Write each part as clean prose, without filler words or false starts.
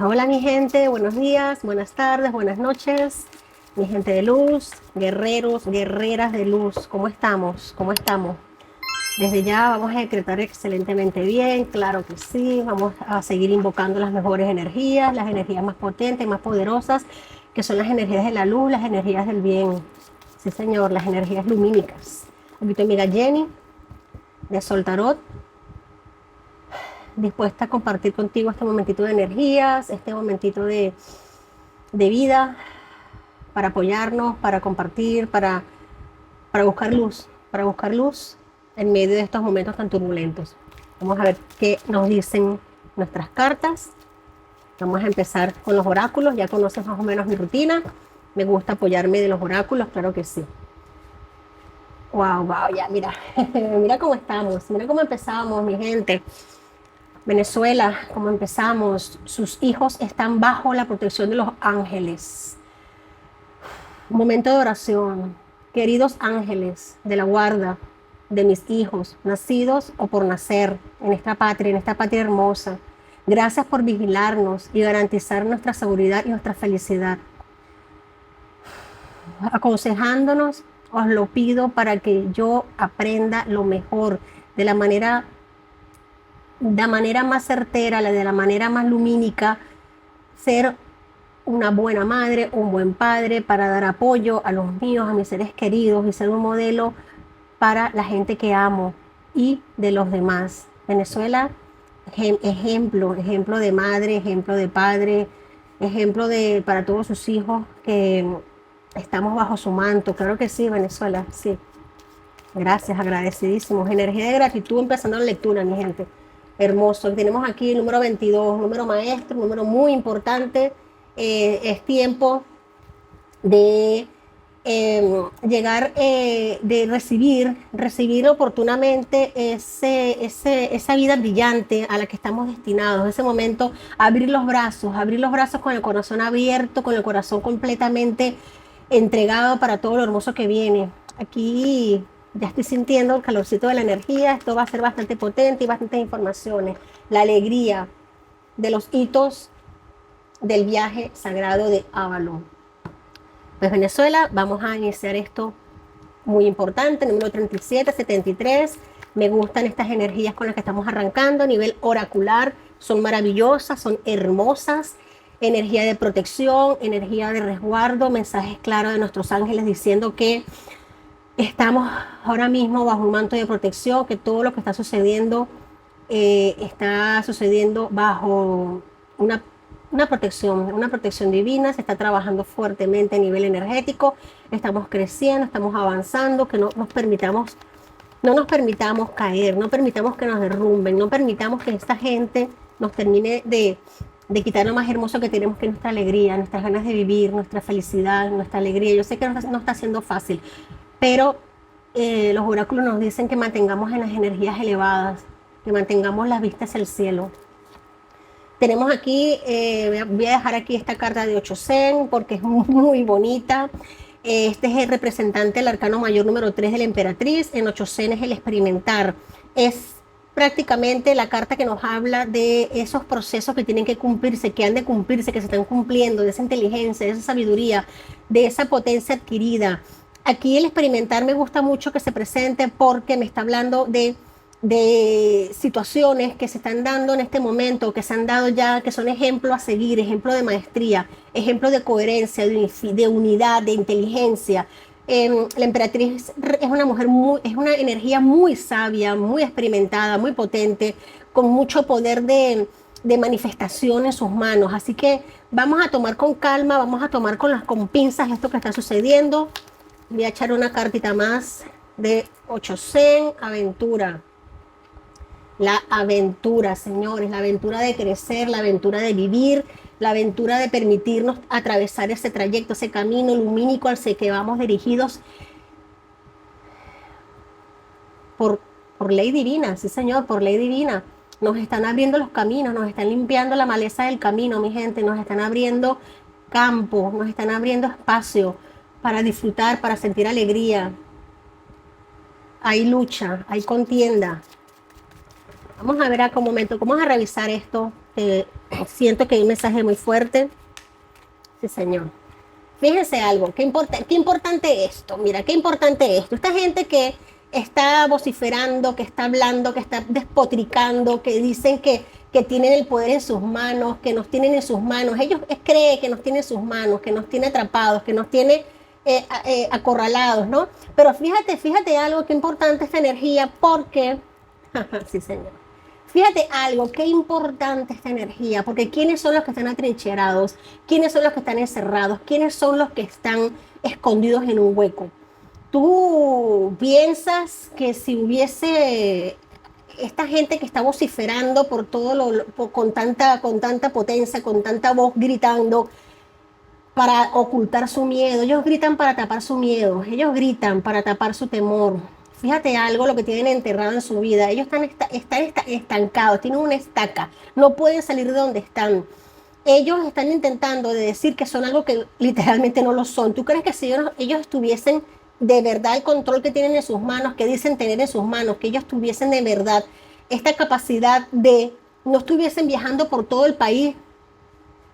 Hola mi gente, buenos días, buenas tardes, buenas noches, mi gente de luz, guerreros, guerreras de luz, ¿cómo estamos? ¿Cómo estamos? Desde ya vamos a decretar excelentemente bien, claro que sí, vamos a seguir invocando las mejores energías, las energías más potentes, más poderosas, que son las energías de la luz, las energías del bien. Sí señor, las energías lumínicas. Aquí tu amiga Jenny, de Sol Tarot, dispuesta a compartir contigo este momentito de energías, este momentito de vida, para apoyarnos, para compartir, para buscar luz en medio de estos momentos tan turbulentos. Vamos a ver qué nos dicen nuestras cartas. Vamos a empezar con los oráculos. Ya conoces más o menos mi rutina. Me gusta apoyarme de los oráculos, claro que sí. Wow, wow, ya, mira, mira cómo estamos, mira cómo empezamos, mi gente. Venezuela, como empezamos, sus hijos están bajo la protección de los ángeles. Un momento de oración. Queridos ángeles de la guarda de mis hijos, nacidos o por nacer en esta patria hermosa, gracias por vigilarnos y garantizar nuestra seguridad y nuestra felicidad. Aconsejándonos, os lo pido para que yo aprenda lo mejor, de la manera más certera, de la manera más lumínica, ser una buena madre, un buen padre, para dar apoyo a los míos, a mis seres queridos y ser un modelo para la gente que amo y de los demás. Venezuela, ejemplo de madre, ejemplo de padre, ejemplo de para todos sus hijos que estamos bajo su manto. Claro que sí, Venezuela, sí. Gracias, agradecidísimos. Energía de gratitud empezando la lectura, mi gente. Hermoso. Tenemos aquí el número 22, número maestro, número muy importante. Es tiempo de llegar, de recibir oportunamente esa vida brillante a la que estamos destinados, ese momento, abrir los brazos con el corazón abierto, con el corazón completamente entregado para todo lo hermoso que viene. Aquí ya estoy sintiendo el calorcito de la energía, esto va a ser bastante potente y bastantes informaciones. La alegría de los hitos del viaje sagrado de Avalon. Pues Venezuela, vamos a iniciar esto muy importante, número 37, 73. Me gustan estas energías con las que estamos arrancando a nivel oracular, son maravillosas, son hermosas. Energía de protección, energía de resguardo, mensajes claros de nuestros ángeles diciendo que estamos ahora mismo bajo un manto de protección, que todo lo que está sucediendo bajo una una protección divina. Se está trabajando fuertemente a nivel energético, estamos creciendo, estamos avanzando, que no nos permitamos caer, no permitamos que nos derrumben, no permitamos que esta gente nos termine de quitar lo más hermoso que tenemos, que es nuestra alegría, nuestras ganas de vivir, nuestra felicidad, nuestra alegría. Yo sé que no está siendo fácil, pero los oráculos nos dicen que mantengamos en las energías elevadas, que mantengamos las vistas al cielo. Tenemos aquí, voy a dejar aquí esta carta de 8 Zen porque es muy bonita. Este es el representante del arcano mayor número 3 de la emperatriz. En 8 Zen es el experimentar. Es prácticamente la carta que nos habla de esos procesos que tienen que cumplirse, que han de cumplirse, que se están cumpliendo, de esa inteligencia, de esa sabiduría, de esa potencia adquirida. Aquí el experimentar me gusta mucho que se presente porque me está hablando de situaciones que se están dando en este momento, que se han dado ya, que son ejemplo a seguir, ejemplo de maestría, ejemplo de coherencia, de unidad, de inteligencia. La emperatriz es una mujer es una energía muy sabia, muy experimentada, muy potente, con mucho poder de manifestación en sus manos. Así que vamos a tomar con calma, vamos a tomar con pinzas esto que está sucediendo. Voy a echar una cartita más de 8 Zen, aventura. La aventura, señores, la aventura de crecer, la aventura de vivir, la aventura de permitirnos atravesar ese trayecto, ese camino lumínico al que vamos dirigidos por, por ley divina, sí señor, por ley divina. Nos están abriendo los caminos, nos están limpiando la maleza del camino, mi gente, nos están abriendo campo, nos están abriendo espacio para disfrutar, para sentir alegría. Hay lucha, hay contienda. Vamos a ver acá un momento, vamos a revisar esto Siento que hay un mensaje muy fuerte. Sí, señor. Fíjense algo, qué importante esto, mira, qué importante esto. Esta gente que está vociferando, que está hablando, que está despotricando, que dicen que tienen el poder en sus manos, que nos tienen en sus manos. Ellos creen que nos tienen en sus manos, que nos tiene atrapados, que nos tiene acorralados, ¿no? Pero fíjate algo, qué importante esta energía, porque, sí, señor. Fíjate algo, qué importante esta energía, porque ¿quiénes son los que están atrincherados? ¿Quiénes son los que están encerrados? ¿Quiénes son los que están escondidos en un hueco? ¿Tú piensas que si hubiese esta gente que está vociferando por todo con tanta potencia, con tanta voz gritando para ocultar su miedo? Ellos gritan para tapar su miedo, ellos gritan para tapar su temor. Fíjate algo, lo que tienen enterrado en su vida. Ellos están estancados, tienen una estaca, no pueden salir de donde están. Ellos están intentando de decir que son algo que literalmente no lo son. ¿Tú crees que si ellos tuviesen de verdad el control que tienen en sus manos, que dicen tener en sus manos, que ellos tuviesen de verdad esta capacidad de, no estuviesen viajando por todo el país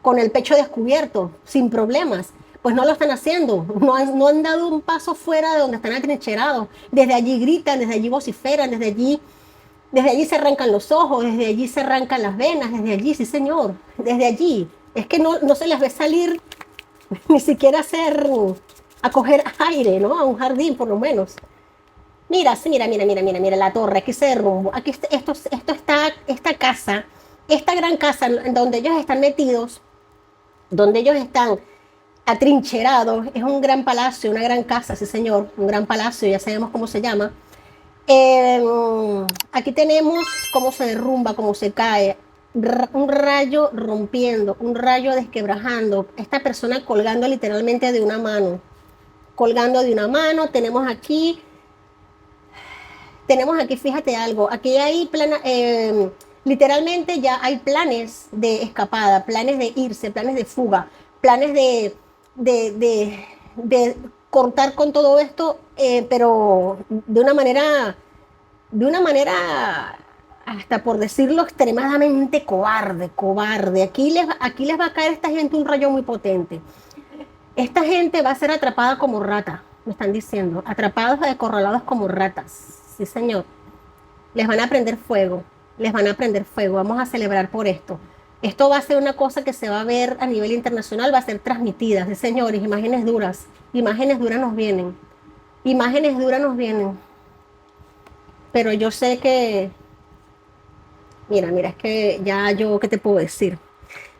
con el pecho descubierto, sin problemas? Pues no lo están haciendo, no han dado un paso fuera de donde están atrincherados. Desde allí gritan, desde allí vociferan, desde allí se arrancan los ojos, desde allí se arrancan las venas, desde allí, sí señor, desde allí. Es que no se les ve salir ni siquiera a coger aire, ¿no? A un jardín por lo menos. Mira, sí, mira la torre, aquí se derrumbó, aquí esto está, esta casa, esta gran casa en donde ellos están metidos, donde ellos están atrincherados, es un gran palacio, una gran casa, sí señor, un gran palacio, ya sabemos cómo se llama. Eh, Aquí tenemos cómo se derrumba, cómo se cae, un rayo rompiendo, un rayo desquebrajando, esta persona colgando literalmente de una mano, tenemos aquí, fíjate algo, aquí hay literalmente ya hay planes de escapada, planes de irse, planes de fuga, planes de cortar con todo esto, pero de una manera hasta por decirlo extremadamente cobarde. Aquí les va a caer a esta gente un rayo muy potente. Esta gente va a ser atrapada como rata, me están diciendo, atrapados, acorralados como ratas. Sí, señor. Les van a prender fuego, les van a prender fuego. Vamos a celebrar por esto. Esto va a ser una cosa que se va a ver a nivel internacional, va a ser transmitida. Sí, señores, imágenes duras nos vienen. Imágenes duras nos vienen. Pero yo sé que, mira, es que ya yo, ¿qué te puedo decir?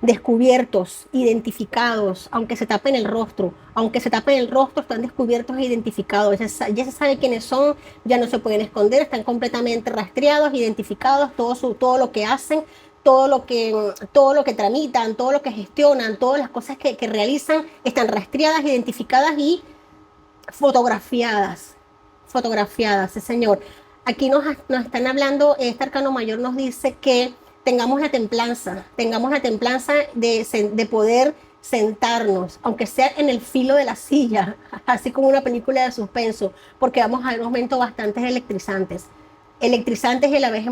Descubiertos, identificados, aunque se tapen el rostro, están descubiertos e identificados, ya se sabe quiénes son, ya no se pueden esconder, están completamente rastreados, identificados, todo lo que hacen, todo lo que tramitan, todo lo que gestionan, todas las cosas que realizan, están rastreadas, identificadas y fotografiadas, sí señor. Aquí nos están hablando, este arcano mayor nos dice que tengamos la templanza de poder sentarnos, aunque sea en el filo de la silla, así como una película de suspenso, porque vamos a ver momentos bastante electrizantes y a la vez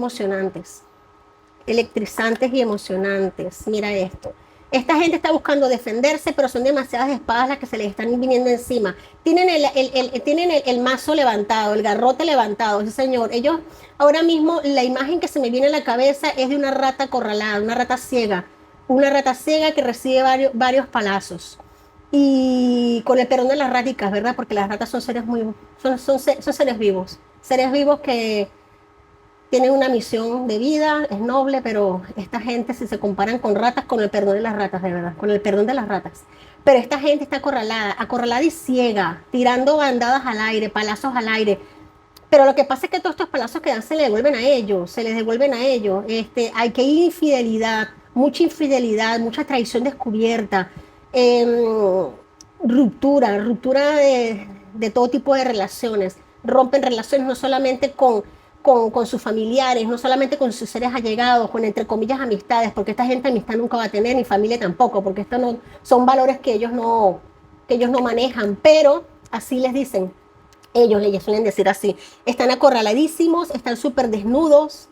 electrizantes y emocionantes. Mira esto. Esta gente está buscando defenderse, pero son demasiadas espadas las que se les están viniendo encima. Tienen el mazo levantado, el garrote levantado, sí señor. Ellos, ahora mismo, la imagen que se me viene a la cabeza es de una rata acorralada, una rata ciega que recibe varios palazos. Y con el perdón de las raticas, ¿verdad? Porque las ratas son seres vivos que tienen una misión de vida, es noble, pero esta gente, si se comparan con ratas, con el perdón de las ratas, de verdad, con el perdón de las ratas. Pero esta gente está acorralada y ciega, tirando bandadas al aire, palazos al aire. Pero lo que pasa es que todos estos palazos que dan se les devuelven a ellos, Hay infidelidad, mucha traición descubierta, ruptura de todo tipo de relaciones. Rompen relaciones no solamente con sus familiares, no solamente con sus seres allegados, con entre comillas amistades, porque esta gente amistad nunca va a tener, ni familia tampoco, porque estos no son valores que ellos no manejan, pero así les dicen, les suelen decir así, están acorraladísimos, están súper desnudos,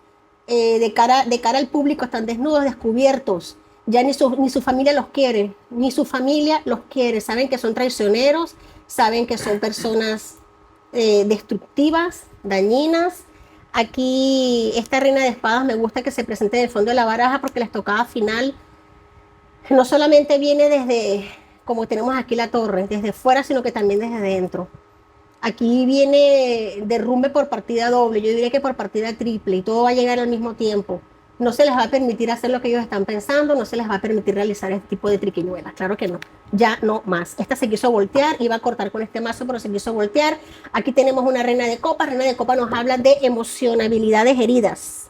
de cara al público están desnudos, descubiertos, Ya ni su familia los quiere, ni su familia los quiere. Saben que son traicioneros, saben que son personas destructivas, dañinas. Aquí esta reina de espadas me gusta que se presente en el fondo de la baraja porque la estocada final no solamente viene desde, como tenemos aquí la torre, desde fuera, sino que también desde dentro. Aquí viene derrumbe por partida doble, yo diría que por partida triple, y todo va a llegar al mismo tiempo. No se les va a permitir hacer lo que ellos están pensando, no se les va a permitir realizar este tipo de triquiñuelas, claro que no, ya no más. Esta se quiso voltear, iba a cortar con este mazo, pero se quiso voltear. Aquí tenemos una reina de copas nos habla de emocionabilidades heridas.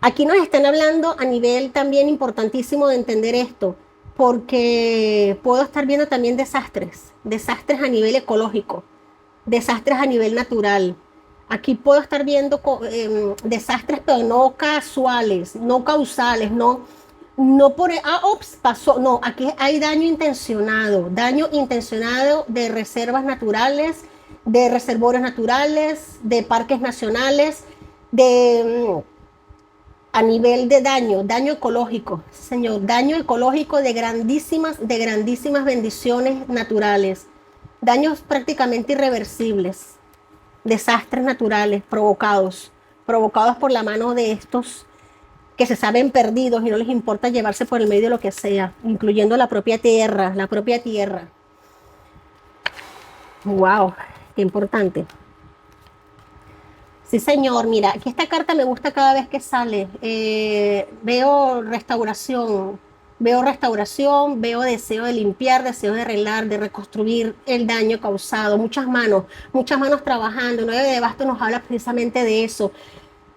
Aquí nos están hablando a nivel también importantísimo de entender esto, porque puedo estar viendo también desastres a nivel ecológico, desastres a nivel natural. Aquí puedo estar viendo desastres, pero no casuales, no causales, no por, ops, pasó, no, aquí hay daño intencionado de reservas naturales, de reservorios naturales, de parques nacionales, de a nivel de daño ecológico, señor, daño ecológico de grandísimas bendiciones naturales, daños prácticamente irreversibles, desastres naturales provocados por la mano de estos que se saben perdidos y no les importa llevarse por el medio lo que sea, incluyendo la propia tierra, la propia tierra. Wow, qué importante. Sí, señor, mira, aquí esta carta me gusta cada vez que sale. Veo restauración, veo deseo de limpiar, deseo de arreglar, de reconstruir el daño causado. Muchas manos trabajando. 9 de bastos nos habla precisamente de eso,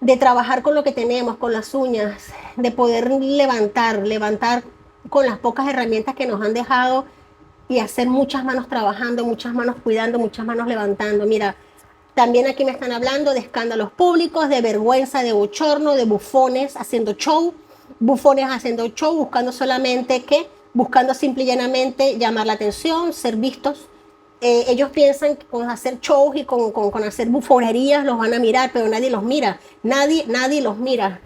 de trabajar con lo que tenemos, con las uñas, de poder levantar con las pocas herramientas que nos han dejado y hacer muchas manos trabajando, muchas manos cuidando, muchas manos levantando. Mira, también aquí me están hablando de escándalos públicos, de vergüenza, de bochorno, de bufones haciendo show, buscando simple y llanamente llamar la atención, ser vistos. Ellos piensan que con hacer shows y con hacer bufonerías los van a mirar, pero nadie los mira, nadie los mira.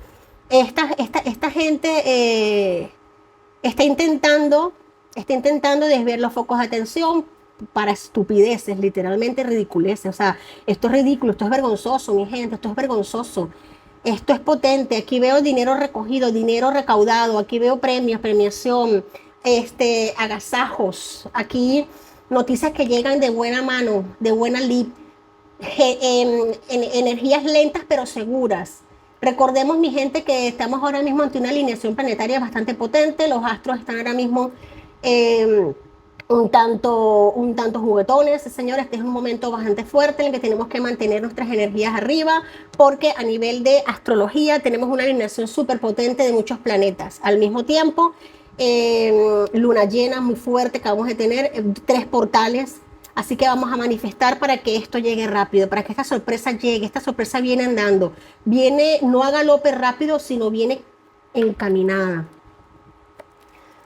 Esta gente está intentando desviar los focos de atención para estupideces, literalmente ridiculeces. O sea, esto es ridículo, esto es vergonzoso, mi gente, esto es vergonzoso. Esto es potente. Aquí veo dinero recogido, dinero recaudado, aquí veo premios, premiación, agasajos. Aquí noticias que llegan de buena mano, de buena lid, en energías lentas pero seguras. Recordemos, mi gente, que estamos ahora mismo ante una alineación planetaria bastante potente. Los astros están ahora mismo un tanto juguetones, señores. Este es un momento bastante fuerte en el que tenemos que mantener nuestras energías arriba, porque a nivel de astrología tenemos una alineación súper potente de muchos planetas. Al mismo tiempo, luna llena muy fuerte que vamos a tener, 3 portales. Así que vamos a manifestar para que esto llegue rápido, para que esta sorpresa llegue. Esta sorpresa viene andando, viene no a galope rápido, sino viene encaminada.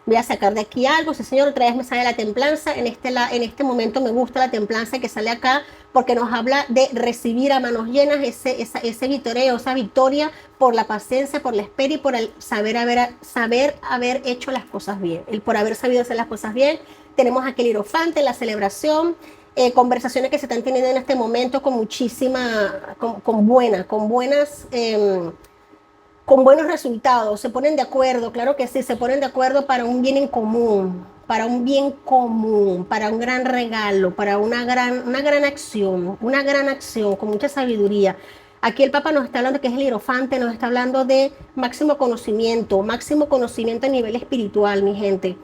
Voy a sacar de aquí algo. Sí, señor, otra vez me sale la templanza. En este momento me gusta la templanza que sale acá, porque nos habla de recibir a manos llenas ese vitoreo, esa victoria por la paciencia, por la espera y por el saber haber hecho las cosas bien. El por haber sabido hacer las cosas bien. Tenemos aquí el hierofante, la celebración, conversaciones que se están teniendo en este momento con con buenos resultados. Se ponen de acuerdo, claro que sí, se ponen de acuerdo para un bien en común, para un bien común, para un gran regalo, para una gran acción con mucha sabiduría. Aquí el Papa nos está hablando, que es el hierofante, nos está hablando de máximo conocimiento a nivel espiritual, mi gente.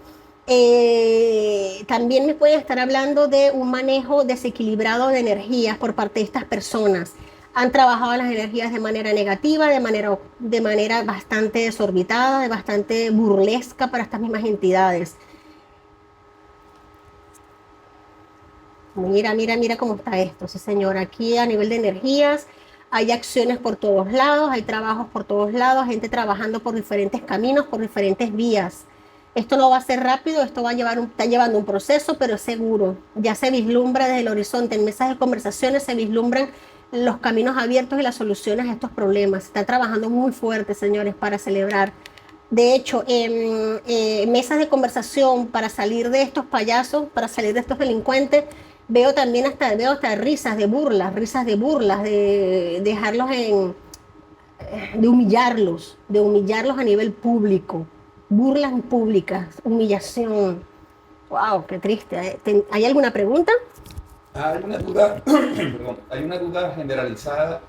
También me pueden estar hablando de un manejo desequilibrado de energías por parte de estas personas. Han trabajado las energías de manera negativa, de manera bastante desorbitada, de bastante burlesca para estas mismas entidades. Mira cómo está esto, sí, señor. Aquí a nivel de energías hay acciones por todos lados, hay trabajos por todos lados, gente trabajando por diferentes caminos, por diferentes vías. Esto no va a ser rápido, esto está llevando un proceso, pero es seguro. Ya se vislumbra desde el horizonte, en mesas de conversaciones se vislumbran los caminos abiertos y las soluciones a estos problemas. Se está trabajando muy fuerte, señores, para celebrar. De hecho, mesas de conversación para salir de estos payasos, para salir de estos delincuentes, veo hasta risas de burlas, de dejarlos de humillarlos a nivel público, burlas públicas, humillación. Wow, qué triste. ¿Hay alguna pregunta? Hay una duda, perdón, hay una duda generalizada.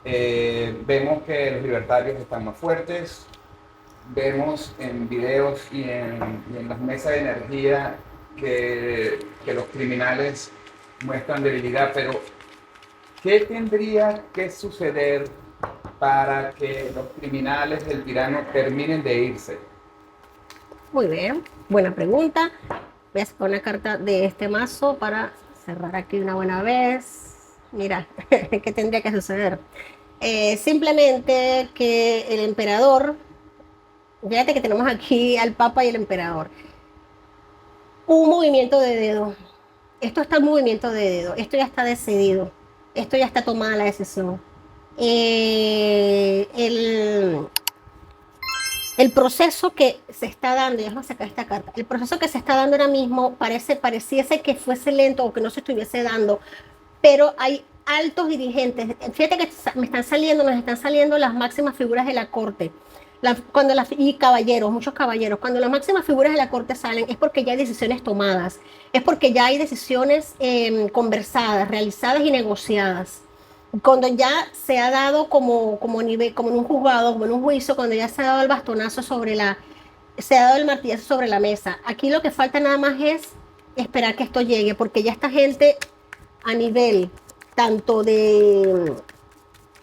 Vemos que los libertarios están más fuertes, vemos en videos y en las mesas de energía que los criminales muestran debilidad, pero ¿qué tendría que suceder para que los criminales del tirano terminen de irse? Muy bien, buena pregunta. Voy a sacar una carta de este mazo para cerrar aquí una buena vez. Mira, ¿qué tendría que suceder? Simplemente que el emperador, fíjate que tenemos aquí al Papa y el emperador. Un movimiento de dedo. Esto está en movimiento de dedo. Esto ya está decidido. Esto ya está tomada la decisión. Eh, el, el proceso que se está dando, ya vamos a sacar esta carta, el proceso que se está dando ahora mismo pareciese que fuese lento o que no se estuviese dando, pero hay altos dirigentes. Fíjate que nos están saliendo las máximas figuras de la corte. Y caballeros, muchos caballeros, cuando las máximas figuras de la corte salen es porque ya hay decisiones tomadas, es porque ya hay decisiones conversadas, realizadas y negociadas. Cuando ya se ha dado como nivel, como en un juzgado, como en un juicio, cuando ya se ha dado el bastonazo se ha dado el martillazo sobre la mesa. Aquí lo que falta nada más es esperar que esto llegue, porque ya esta gente a nivel tanto de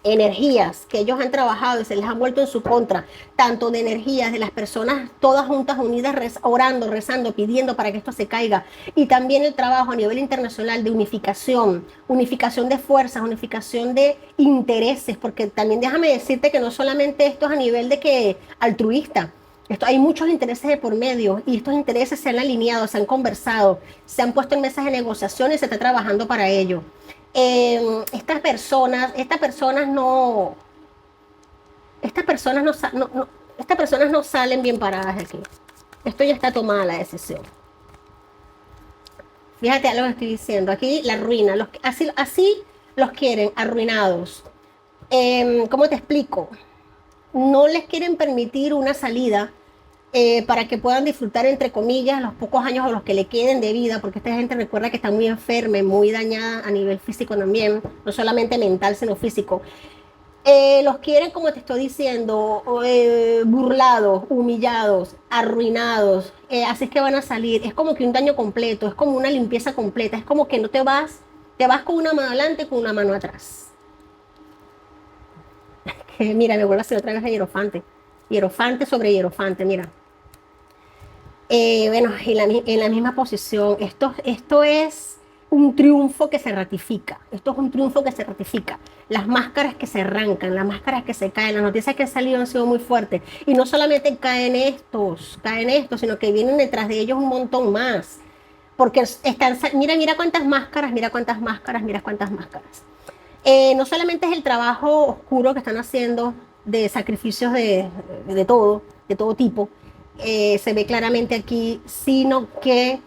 energías que ellos han trabajado y se les han vuelto en su contra, tanto de energías de las personas todas juntas, unidas, orando, rezando, pidiendo para que esto se caiga, y también el trabajo a nivel internacional de unificación de fuerzas, unificación de intereses, porque también déjame decirte que no solamente esto es a nivel de que altruista. Hay muchos intereses de por medio y estos intereses se han alineado, se han conversado, se han puesto en mesas de negociación y se está trabajando para ello. Estas personas no, estas personas no salen bien paradas de aquí. Esto ya está tomada la decisión. Fíjate a lo que estoy diciendo. Aquí la ruina. Así los quieren arruinados. ¿Cómo te explico? No les quieren permitir una salida para que puedan disfrutar, entre comillas, los pocos años o los que le queden de vida, porque esta gente recuerda que está muy enferma, muy dañada a nivel físico también, no solamente mental, sino físico. Los quieren, como te estoy diciendo, burlados, humillados, arruinados, así es que van a salir. Es como que un daño completo, es como una limpieza completa, es como que no te vas con una mano adelante, con una mano atrás. Mira, me vuelvo a hacer otra vez a Hierofante. Hierofante sobre Hierofante, mira. Bueno, en la misma posición. Esto es un triunfo que se ratifica. Esto es un triunfo que se ratifica. Las máscaras que se arrancan, las máscaras que se caen, las noticias que han salido han sido muy fuertes. Y no solamente caen estos, sino que vienen detrás de ellos un montón más. Porque mira cuántas máscaras, mira cuántas máscaras, mira cuántas máscaras. No solamente es el trabajo oscuro que están haciendo de sacrificios de todo tipo, se ve claramente aquí, sino que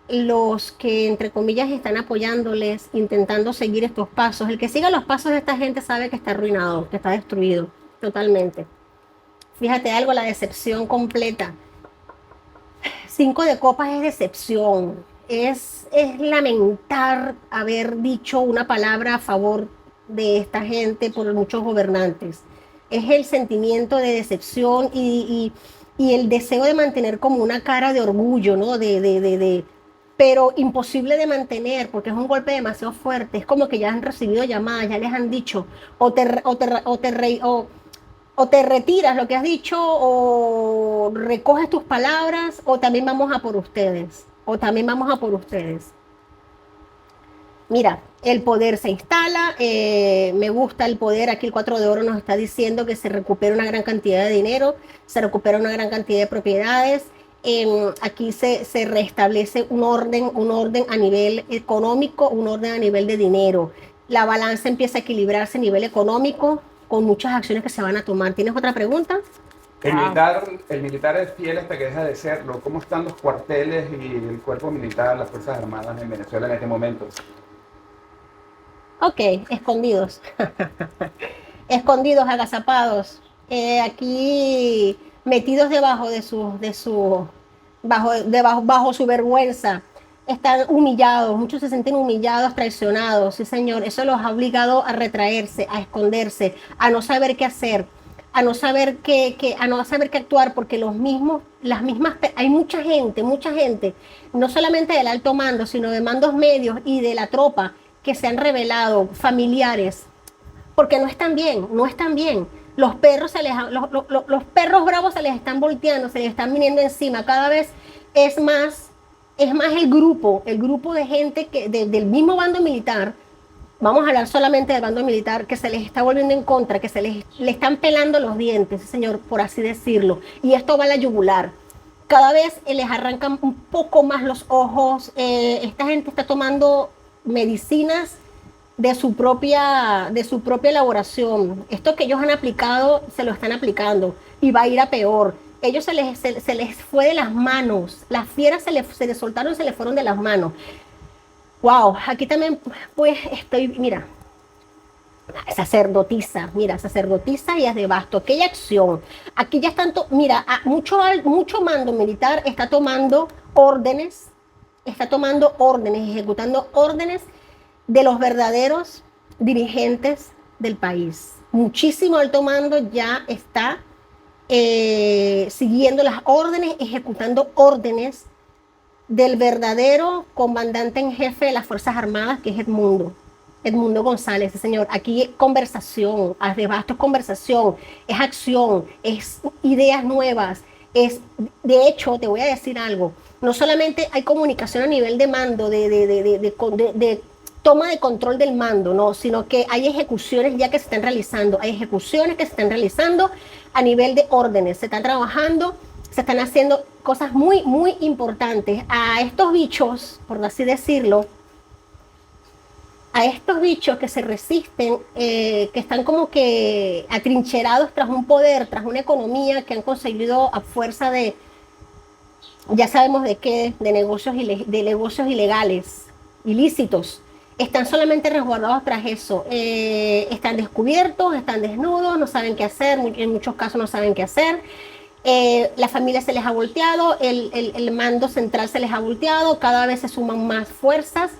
los que, entre comillas, están apoyándoles, intentando seguir estos pasos, el que siga los pasos de esta gente sabe que está arruinado, que está destruido totalmente. Fíjate algo, la decepción completa. 5 de copas es decepción, es lamentar haber dicho una palabra a favor de esta gente por muchos gobernantes. Es el sentimiento de decepción y el deseo de mantener como una cara de orgullo, ¿no? Pero imposible de mantener porque es un golpe demasiado fuerte. Es como que ya han recibido llamadas, ya les han dicho, o te retiras lo que has dicho, o recoges tus palabras, o también vamos a por ustedes, o también vamos a por ustedes. Mira, el poder se instala, me gusta el poder, aquí el 4 de oro nos está diciendo que se recupera una gran cantidad de dinero, se recupera una gran cantidad de propiedades, aquí se restablece un orden a nivel económico, un orden a nivel de dinero. La balanza empieza a equilibrarse a nivel económico con muchas acciones que se van a tomar. ¿Tienes otra pregunta? Wow. El militar es fiel hasta que deja de serlo. ¿Cómo están los cuarteles y el cuerpo militar, las Fuerzas Armadas en Venezuela en este momento? Ok, escondidos. Escondidos, agazapados. Aquí metidos bajo su vergüenza. Están humillados, muchos se sienten humillados, traicionados, sí señor, eso los ha obligado a retraerse, a esconderse, a no saber qué hacer, a no saber qué actuar, porque hay mucha gente, no solamente del alto mando, sino de mandos medios y de la tropa que se han revelado, familiares, porque no están bien, no están bien. Los perros, los perros bravos se les están volteando, se les están viniendo encima. Cada vez es más, es más el grupo de gente del mismo bando militar. Vamos a hablar solamente del bando militar que se les está volviendo en contra, que le están pelando los dientes, señor, por así decirlo. Y esto va a la yugular. Cada vez les arrancan un poco más los ojos. Esta gente está tomando medicinas de su propia elaboración. Esto que ellos han aplicado, se lo están aplicando y va a ir a peor. Ellos se les fue de las manos, las fieras se les soltaron y se les fueron de las manos. Wow, aquí también pues estoy, mira, sacerdotisa y es de basto. Aquella acción, aquí ya están, mira, mucho mando militar está tomando órdenes, ejecutando órdenes de los verdaderos dirigentes del país. Muchísimo alto mando ya está siguiendo las órdenes, ejecutando órdenes del verdadero comandante en jefe de las Fuerzas Armadas, que es Edmundo González, señor. Aquí conversación, esto es conversación, es acción, es ideas nuevas. De hecho, te voy a decir algo, no solamente hay comunicación a nivel de mando, de toma de control del mando, no, sino que hay ejecuciones ya que se están realizando, a nivel de órdenes, se están trabajando, se están haciendo cosas muy, muy importantes. A estos bichos, por así decirlo, a estos bichos que se resisten, que están como que atrincherados tras un poder, tras una economía que han conseguido a fuerza de, ya sabemos de qué, de negocios ilegales, ilícitos, están solamente resguardados tras eso. Están descubiertos, están desnudos, no saben qué hacer, en muchos casos no saben qué hacer. La familia se les ha volteado, el mando central se les ha volteado, cada vez se suman más fuerzas.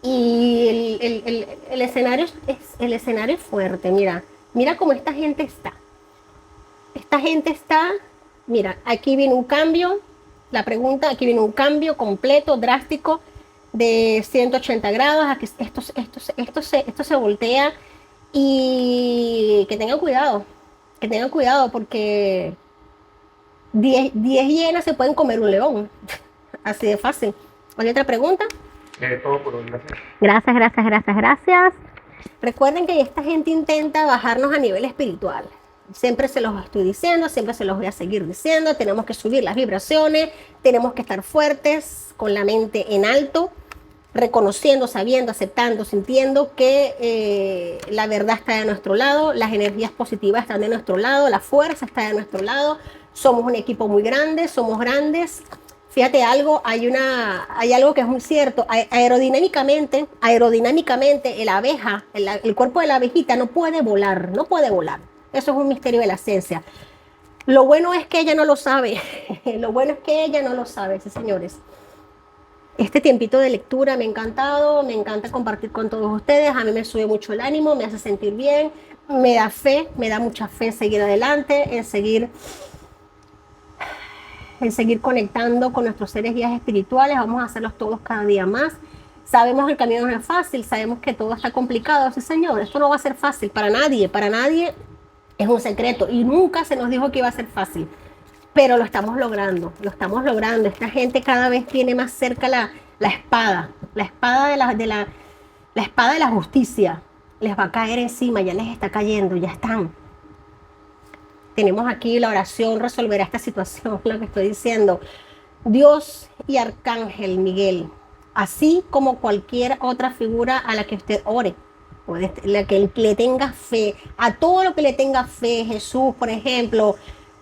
Y el escenario es fuerte, mira cómo esta gente está. Esta gente está, mira, aquí viene un cambio, aquí viene un cambio completo, drástico, de 180 grados, aquí esto se voltea y que tengan cuidado porque 10 hienas se pueden comer un león, así de fácil. ¿Hay otra pregunta? Todo por hoy, gracias. Gracias. Recuerden que esta gente intenta bajarnos a nivel espiritual. Siempre se los estoy diciendo, siempre se los voy a seguir diciendo. Tenemos que subir las vibraciones, tenemos que estar fuertes, con la mente en alto, reconociendo, sabiendo, aceptando, sintiendo que la verdad está de nuestro lado, las energías positivas están de nuestro lado, la fuerza está de nuestro lado. Somos un equipo muy grande, somos grandes. Fíjate algo, hay algo que es muy cierto. Aerodinámicamente, el cuerpo de la abejita no puede volar. Eso es un misterio de la ciencia. Lo bueno es que ella no lo sabe. Sí, señores. Este tiempito de lectura me ha encantado, me encanta compartir con todos ustedes. A mí me sube mucho el ánimo, me hace sentir bien, me da mucha fe en seguir adelante, en seguir conectando con nuestros seres guías espirituales. Vamos a hacerlos todos cada día más. Sabemos que el camino no es fácil, sabemos que todo está complicado. Sí, señor, esto no va a ser fácil para nadie es un secreto y nunca se nos dijo que iba a ser fácil, pero lo estamos logrando. Esta gente cada vez tiene más cerca la espada de la justicia. Les va a caer encima, ya les está cayendo, ya están. Tenemos aquí la oración, resolverá esta situación, lo que estoy diciendo. Dios y Arcángel Miguel, así como cualquier otra figura a la que usted ore, la que le tengas fe, a todo lo que le tengas fe, Jesús, por ejemplo,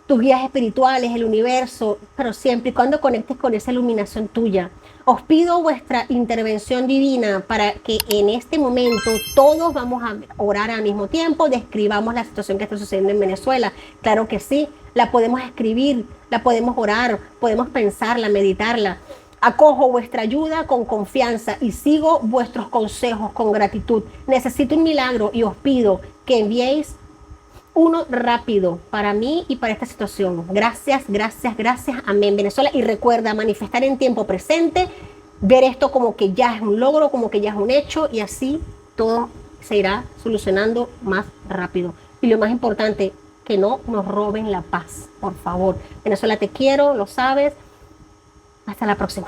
tus guías espirituales, el universo, pero siempre y cuando conectes con esa iluminación tuya. Os pido vuestra intervención divina para que en este momento todos vamos a orar al mismo tiempo, describamos la situación que está sucediendo en Venezuela. Claro que sí, la podemos escribir, la podemos orar, podemos pensarla, meditarla. Acojo vuestra ayuda con confianza y sigo vuestros consejos con gratitud. Necesito un milagro y os pido que enviéis uno rápido para mí y para esta situación. Gracias, gracias, gracias. Amén. Venezuela. Y recuerda manifestar en tiempo presente, ver esto como que ya es un logro, como que ya es un hecho y así todo se irá solucionando más rápido. Y lo más importante, que no nos roben la paz, por favor. Venezuela, te quiero, lo sabes. Hasta la próxima.